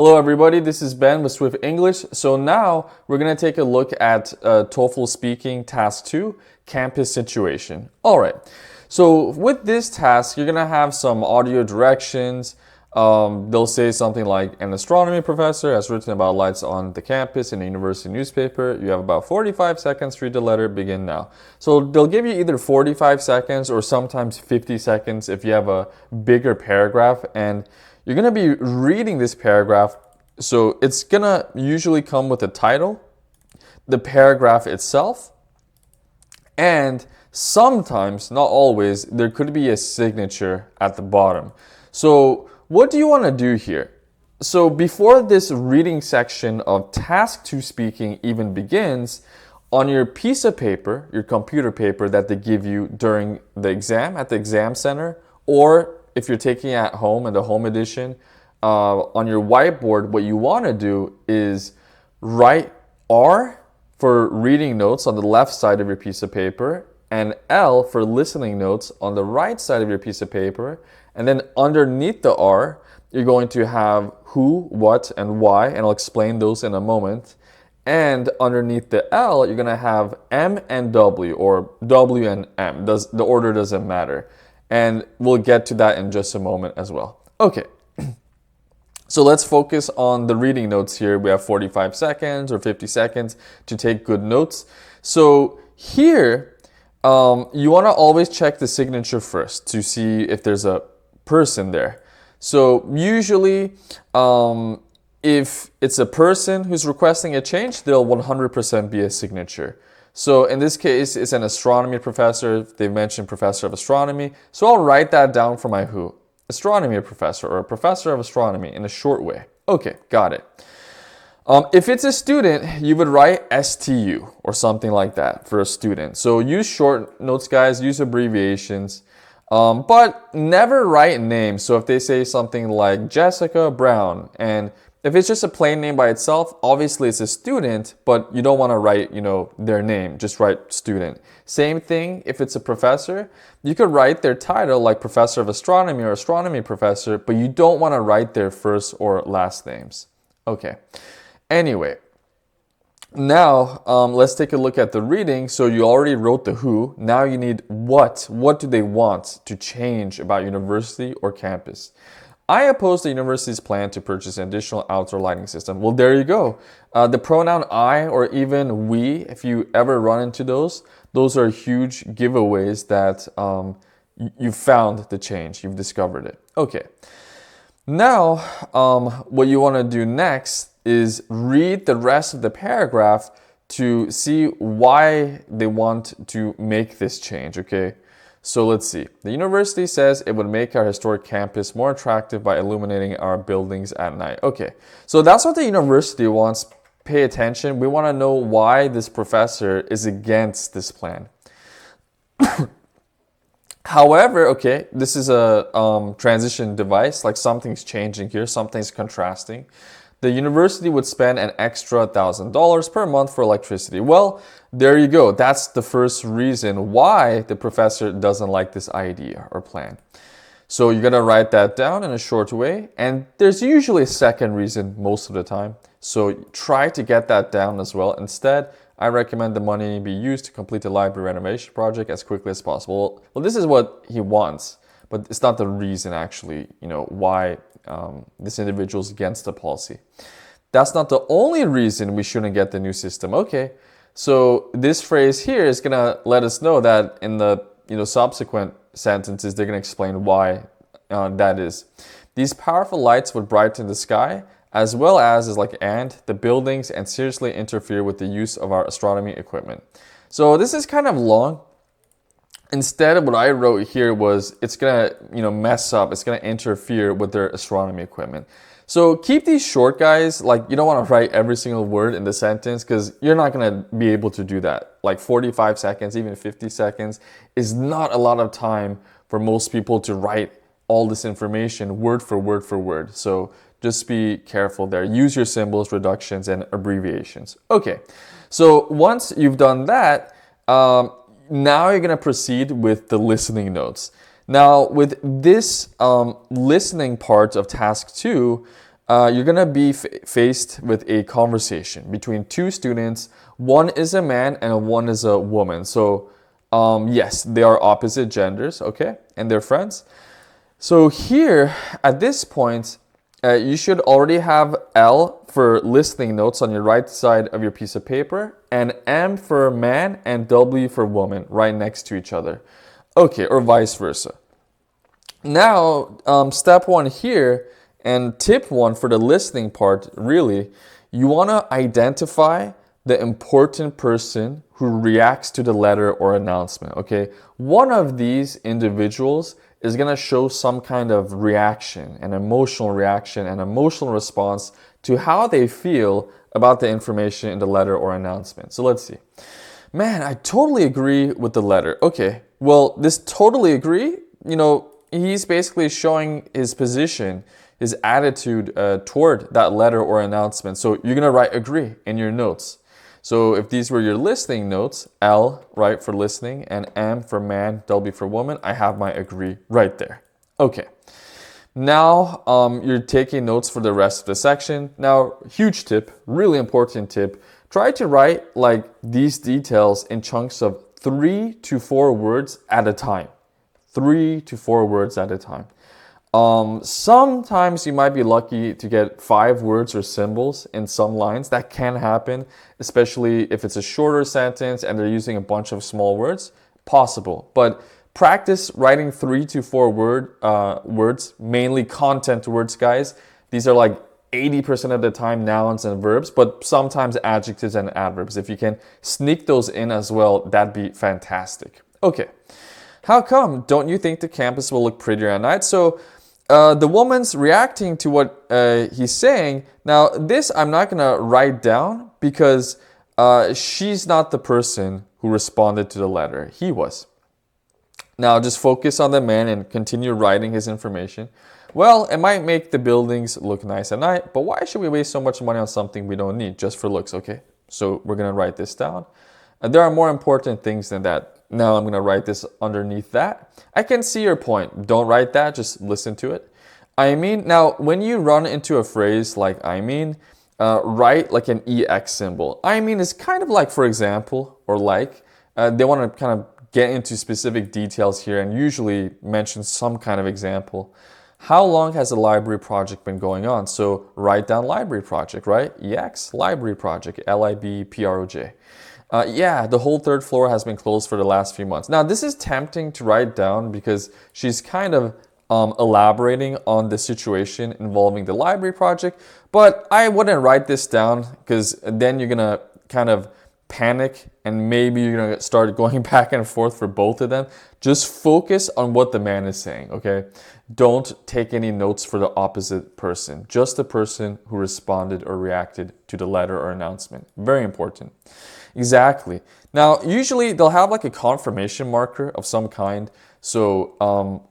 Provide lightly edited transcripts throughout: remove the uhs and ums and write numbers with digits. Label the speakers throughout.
Speaker 1: Hello everybody, this is Ben with Swift English. So now we're going to take a look at TOEFL Speaking Task 2, Campus Situation. Alright, so with this task, you're going to have some audio directions. They'll say something like, an astronomy professor has written about lights on the campus in a university newspaper. You have about 45 seconds to read the letter, begin now. So they'll give you either 45 seconds or sometimes 50 seconds if you have a bigger paragraph, and you're going to be reading this paragraph, so it's going to usually come with a title, the paragraph itself, and sometimes, not always, there could be a signature at the bottom. So what do you want to do here? So before this reading section of Task 2 Speaking even begins, on your piece of paper, your computer paper that they give you during the exam at the exam center, or if you're taking it at home in the home edition, on your whiteboard, what you want to do is write R for reading notes on the left side of your piece of paper and L for listening notes on the right side of your piece of paper. And then underneath the R, you're going to have who, what, and why, and I'll explain those in a moment. And underneath the L, you're going to have M and W, or W and M. The order doesn't matter. And we'll get to that in just a moment as well. Okay, so let's focus on the reading notes here. We have 45 seconds or 50 seconds to take good notes. So here, you want to always check the signature first to see if there's a person there. So usually, if it's a person who's requesting a change, there'll 100% be a signature. So in this case, it's an astronomy professor. They've mentioned professor of astronomy. So I'll write that down for my who. Astronomy professor or a professor of astronomy in a short way. Okay, got it. If it's a student, you would write STU or something like that for a student. So use short notes, guys, use abbreviations, but never write names. So if they say something like Jessica Brown, and if it's just a plain name by itself, obviously it's a student, but you don't want to write, their name, just write student. Same thing if it's a professor, you could write their title like professor of astronomy or astronomy professor, but you don't want to write their first or last names. Okay, anyway, now let's take a look at the reading. So you already wrote the who, now you need what. What do they want to change about university or campus? I oppose the university's plan to purchase an additional outdoor lighting system. Well, there you go. The pronoun I or even we, if you ever run into those are huge giveaways that you found the change, you've discovered it. Okay. Now, what you want to do next is read the rest of the paragraph to see why they want to make this change, okay? So let's see. The university says it would make our historic campus more attractive by illuminating our buildings at night. Okay, so that's what the university wants. Pay attention. We want to know why this professor is against this plan. However, okay, this is a transition device, like something's changing here, something's contrasting. The university would spend an extra $1,000 per month for electricity. Well, there you go. That's the first reason why the professor doesn't like this idea or plan. So you're going to write that down in a short way. And there's usually a second reason most of the time. So try to get that down as well. Instead, I recommend the money be used to complete the library renovation project as quickly as possible. Well, this is what he wants, but it's not the reason actually, why this individual is against the policy. That's not the only reason we shouldn't get the new system. Okay, so this phrase here is going to let us know that in the subsequent sentences, they're going to explain why that is. These powerful lights would brighten the sky as well as the buildings and seriously interfere with the use of our astronomy equipment. So this is kind of long. Instead, what I wrote here was it's gonna, mess up. It's gonna interfere with their astronomy equipment. So keep these short, guys. Like, you don't want to write every single word in the sentence because you're not gonna be able to do that. Like 45 seconds, even 50 seconds is not a lot of time for most people to write all this information word for word for word. So just be careful there. Use your symbols, reductions, and abbreviations. Okay, so once you've done that, now you're going to proceed with the listening notes. Now, with this listening part of task 2, you're gonna be faced with a conversation between two students. One is a man and one is a woman. So yes, they are opposite genders, okay? And they're friends. So here, at this point, you should already have L for listening notes on your right side of your piece of paper, and M for man and W for woman right next to each other. Okay, or vice versa. Now, step one here, and tip one for the listening part, really, you want to identify the important person who reacts to the letter or announcement, okay? One of these individuals is going to show some kind of reaction, an emotional reaction, an emotional response to how they feel about the information in the letter or announcement. So let's see. Man, I totally agree with the letter. Okay, well, this totally agree, he's basically showing his position, his attitude toward that letter or announcement. So you're going to write agree in your notes. So if these were your listening notes, L, right, for listening, and M for man, W for woman, I have my agree right there. Okay. Now you're taking notes for the rest of the section. Now, huge tip, really important tip. Try to write like these details in chunks of 3 to 4 words at a time. 3 to 4 words at a time. Sometimes you might be lucky to get 5 words or symbols in some lines. That can happen, especially if it's a shorter sentence and they're using a bunch of small words. Possible, but practice writing 3 to 4 words, mainly content words, guys. These are like 80% of the time nouns and verbs, but sometimes adjectives and adverbs. If you can sneak those in as well, that'd be fantastic. Okay. How come? Don't you think the campus will look prettier at night? So the woman's reacting to what he's saying. Now, this I'm not going to write down because she's not the person who responded to the letter. He was. Now, just focus on the man and continue writing his information. Well, it might make the buildings look nice at night, but why should we waste so much money on something we don't need just for looks, okay? So we're going to write this down. There are more important things than that. Now I'm going to write this underneath that. I can see your point. Don't write that, just listen to it. I mean, now when you run into a phrase like I mean, write like an EX symbol. I mean is kind of like for example or like. They want to kind of get into specific details here and usually mention some kind of example. How long has the library project been going on? So write down library project, right? EX, library project, LIBPROJ. Yeah, the whole 3rd floor has been closed for the last few months. Now, this is tempting to write down because she's kind of elaborating on the situation involving the library project, but I wouldn't write this down because then you're going to kind of panic and maybe you're going to start going back and forth for both of them. Just focus on what the man is saying, okay? Don't take any notes for the opposite person, just the person who responded or reacted to the letter or announcement. Very important. Exactly. Now, usually they'll have like a confirmation marker of some kind. So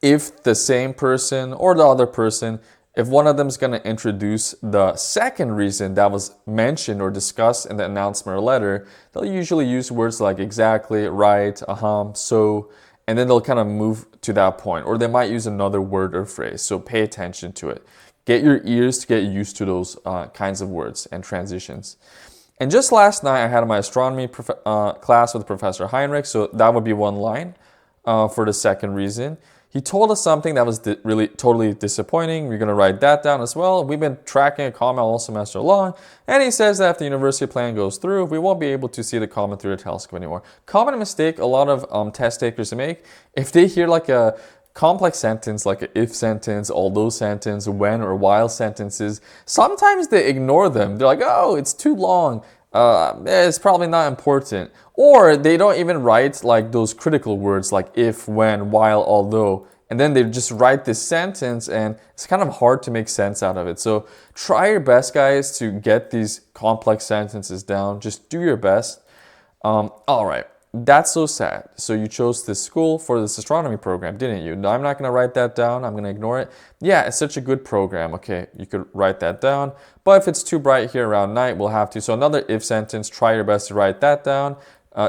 Speaker 1: if the same person or the other person, if one of them is going to introduce the second reason that was mentioned or discussed in the announcement or letter, they'll usually use words like exactly, right, so, and then they'll kind of move to that point. Or they might use another word or phrase. So pay attention to it. Get your ears to get used to those kinds of words and transitions. And just last night, I had my astronomy class with Professor Heinrich, so that would be one line for the second reason. He told us something that was really totally disappointing. We're going to write that down as well. We've been tracking a comet all semester long, and he says that if the university plan goes through, we won't be able to see the comet through a telescope anymore. Common mistake a lot of test takers make. If they hear like a complex sentence like an if sentence, although sentence, when or while sentences, sometimes they ignore them. They're like, oh, it's too long. It's probably not important. Or they don't even write like those critical words like if, when, while, although. And then they just write this sentence and it's kind of hard to make sense out of it. So try your best, guys, to get these complex sentences down. Just do your best. All right. That's so sad. So you chose this school for this astronomy program, didn't you? No, I'm not going to write that down. I'm going to ignore it. Yeah, it's such a good program. Okay, you could write that down. But if it's too bright here around night, we'll have to. So another if sentence, try your best to write that down.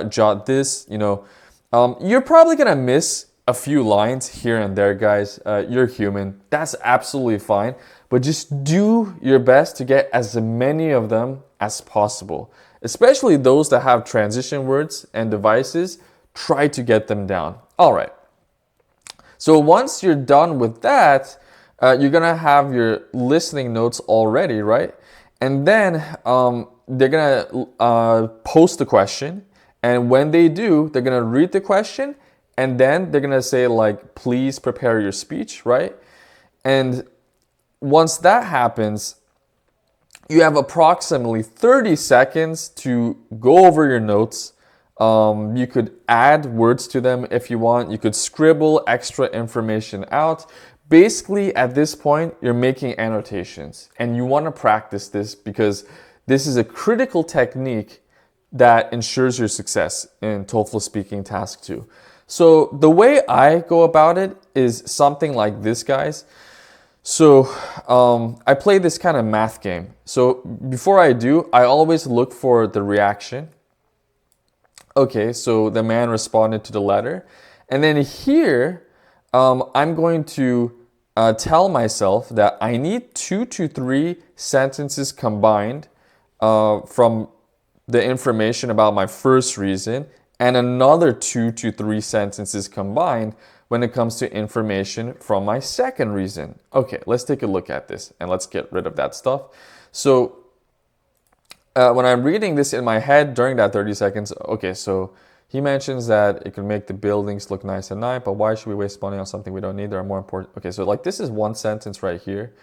Speaker 1: Jot this, you're probably going to miss a few lines here and there, guys. You're human. That's absolutely fine. but just do your best to get as many of them as possible. Especially those that have transition words and devices, try to get them down. All right. So once you're done with that, you're gonna have your listening notes already, right? And then they're gonna post the question, and when they do, they're gonna read the question, and then they're gonna say like, please prepare your speech, right? And once that happens, you have approximately 30 seconds to go over your notes. You could add words to them if you want. You could scribble extra information out. Basically, at this point, you're making annotations, and you want to practice this because this is a critical technique that ensures your success in TOEFL Speaking Task 2. So the way I go about it is something like this, guys. So I play this kind of math game. So before I do, I always look for the reaction. Okay, so the man responded to the letter. And then here, I'm going to tell myself that I need 2 to 3 sentences combined from the information about my first reason, and another 2 to 3 sentences combined when it comes to information from my second reason. Okay, let's take a look at this and let's get rid of that stuff. So when I'm reading this in my head during that 30 seconds, okay, so he mentions that it could make the buildings look nice at night, but why should we waste money on something we don't need? There are more important. Okay, so like this is one sentence right here.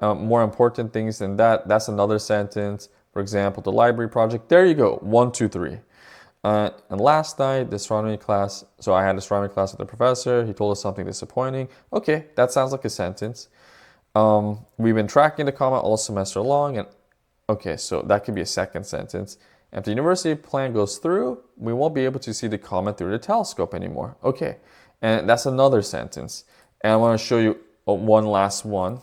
Speaker 1: More important things than that. That's another sentence. For example, the library project. There you go. 1, 2, 3. And last night, the astronomy class. So I had astronomy class with the professor. He told us something disappointing. Okay, that sounds like a sentence. We've been tracking the comet all semester long, and okay, so that could be a second sentence. If the university plan goes through, we won't be able to see the comet through the telescope anymore. Okay, and that's another sentence. And I want to show you one last one.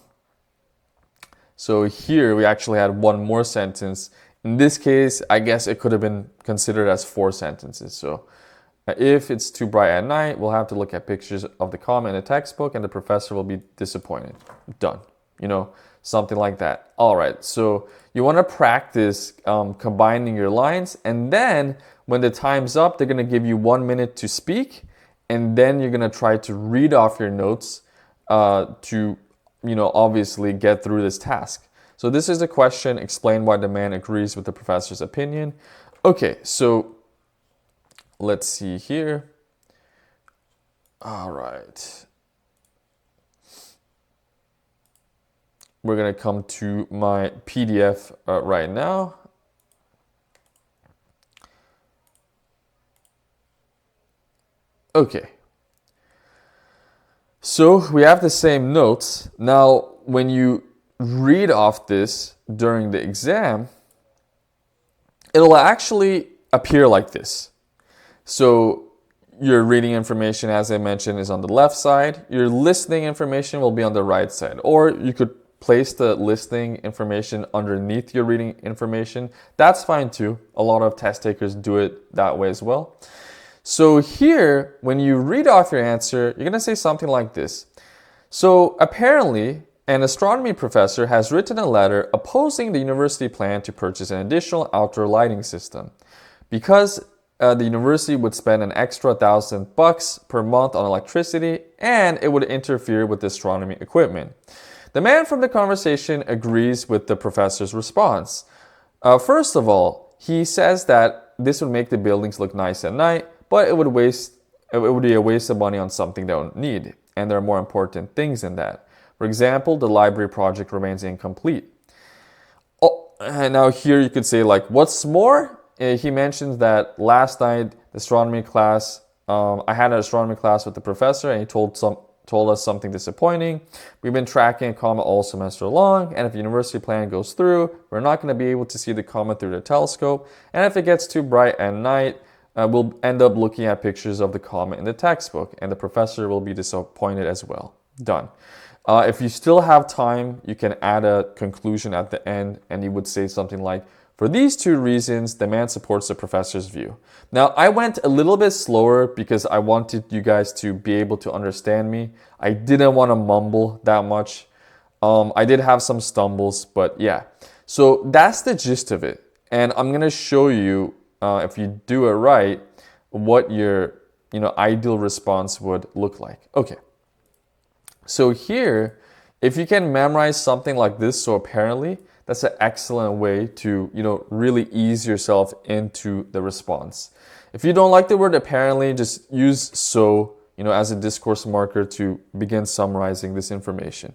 Speaker 1: So here we actually had one more sentence. In this case, I guess it could have been considered as 4 sentences. So if it's too bright at night, we'll have to look at pictures of the comet in the textbook and the professor will be disappointed. Done. You know, something like that. All right, so you want to practice combining your lines, and then when the time's up, they're going to give you 1 minute to speak, and then you're going to try to read off your notes to, you know, obviously get through this task. So this is a question, explain why the man agrees with the professor's opinion. Okay, so let's see here. All right. We're going to come to my PDF right now. Okay. So we have the same notes. Now, when you read off this during the exam, it'll actually appear like this. So your reading information, as I mentioned, is on the left side. Your listening information will be on the right side. Or you could place the listening information underneath your reading information. That's fine too. A lot of test takers do it that way as well. So here, when you read off your answer, you're going to say something like this. So apparently, an astronomy professor has written a letter opposing the university plan to purchase an additional outdoor lighting system because the university would spend an extra $1,000 per month on electricity and it would interfere with the astronomy equipment. The man from the conversation agrees with the professor's response. First of all, he says that this would make the buildings look nice at night, but it would be a waste of money on something they don't need, and there are more important things than that. For example, the library project remains incomplete. Oh, and now here you could say like, what's more? He mentions that last night, the astronomy class, I had an astronomy class with the professor and he told us something disappointing. We've been tracking a comet all semester long, and if the university plan goes through, we're not going to be able to see the comet through the telescope, and if it gets too bright at night, we'll end up looking at pictures of the comet in the textbook, and the professor will be disappointed as well. Done. If you still have time, you can add a conclusion at the end, and you would say something like, for these 2 reasons, the man supports the professor's view. Now, I went a little bit slower because I wanted you guys to be able to understand me. I didn't want to mumble that much. I did have some stumbles, but yeah. So that's the gist of it. And I'm gonna show you, if you do it right, what your ideal response would look like. Okay. So here, if you can memorize something like this, so apparently, that's an excellent way to really ease yourself into the response. If you don't like the word apparently, just use so as a discourse marker to begin summarizing this information.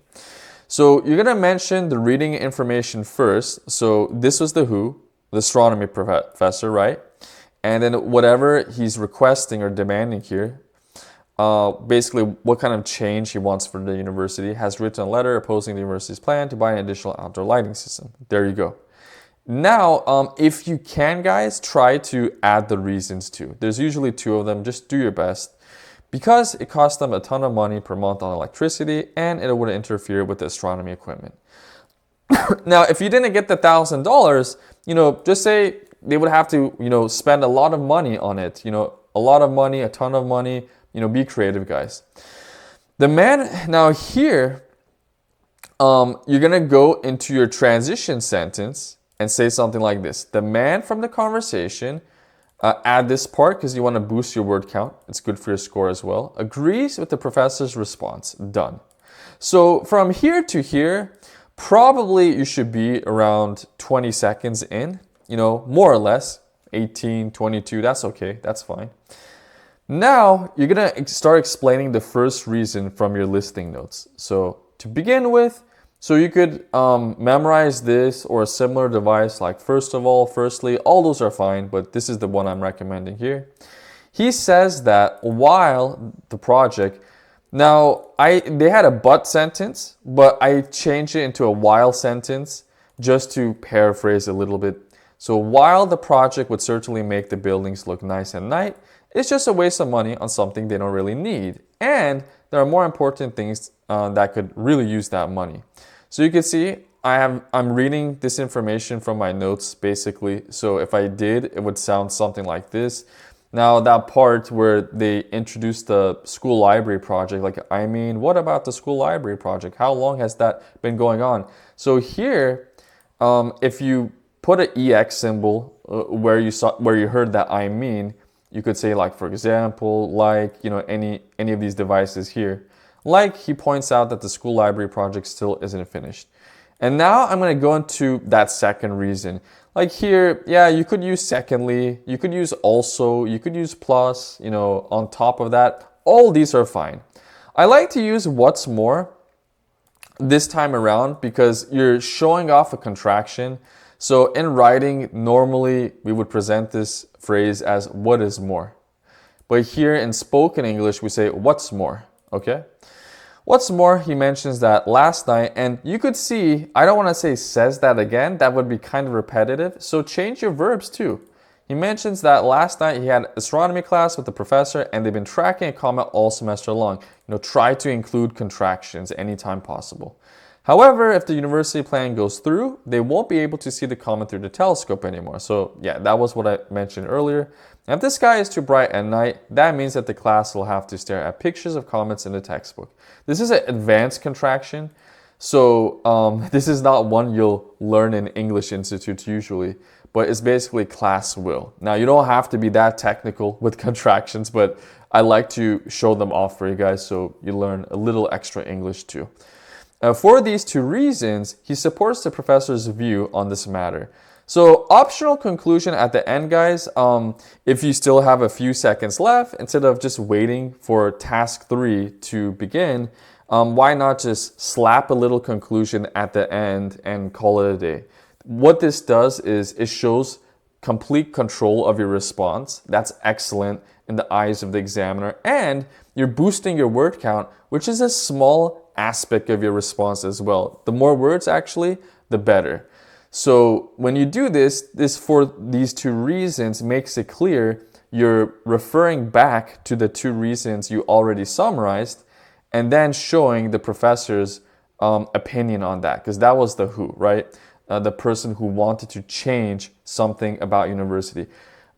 Speaker 1: So you're gonna mention the reading information first. So this was the astronomy professor, right? And then whatever he's requesting or demanding here, basically what kind of change he wants for the university, has written a letter opposing the university's plan to buy an additional outdoor lighting system. There you go. Now, if you can, guys, try to add the reasons too. There's usually 2 of them. Just do your best. Because it costs them a ton of money per month on electricity, and it would interfere with the astronomy equipment. Now, if you didn't get the $1,000, just say they would have to, spend a lot of money on it. A lot of money, a ton of money. Be creative, guys. Now here, you're gonna go into your transition sentence and say something like this. The man from the conversation, add this part because you want to boost your word count. It's good for your score as well. Agrees with the professor's response. Done. So from here to here, probably you should be around 20 seconds in, more or less, 18, 22, that's okay, that's fine. Now, you're gonna start explaining the first reason from your listening notes. So to begin with, so you could memorize this or a similar device like firstly, all those are fine, but this is the one I'm recommending here. He says that while the project, now they had a but sentence, but I changed it into a while sentence just to paraphrase a little bit. So while the project would certainly make the buildings look nice at night, it's just a waste of money on something they don't really need. And there are more important things that could really use that money. So you can see I'm reading this information from my notes basically. So if I did, it would sound something like this. Now that part where they introduced the school library project, what about the school library project? How long has that been going on? So here, if you put an EX symbol where you heard that you could say for example, any of these devices here. He points out that the school library project still isn't finished. And now I'm going to go into that second reason. Here, yeah, you could use secondly, you could use also, you could use plus, on top of that. All these are fine. I like to use what's more this time around because you're showing off a contraction. So in writing, normally we would present this phrase as what is more. But here in spoken English, we say what's more, okay? What's more, he mentions that last night, and you could see, I don't want to say says that again, that would be kind of repetitive, so change your verbs too. He mentions that last night he had astronomy class with the professor and they've been tracking a comet all semester long. Try to include contractions anytime possible. However, if the university plan goes through, they won't be able to see the comet through the telescope anymore. So yeah, that was what I mentioned earlier. And if the sky is too bright at night, that means that the class will have to stare at pictures of comets in the textbook. This is an advanced contraction. So this is not one you'll learn in English institutes usually, but it's basically class will. Now you don't have to be that technical with contractions, but I like to show them off for you guys so you learn a little extra English too. For these 2 reasons, he supports the professor's view on this matter. So optional conclusion at the end, guys, if you still have a few seconds left, instead of just waiting for task 3 to begin, why not just slap a little conclusion at the end and call it a day? What this does is it shows complete control of your response. That's excellent in the eyes of the examiner. And you're boosting your word count, which is a small aspect of your response as well. The more words actually, the better. So when you do this for these 2 reasons makes it clear you're referring back to the 2 reasons you already summarized and then showing the professor's opinion on that, because that was the who, right? The person who wanted to change something about university.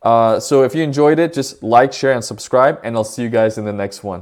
Speaker 1: So if you enjoyed it, just like, share, and subscribe, and I'll see you guys in the next one.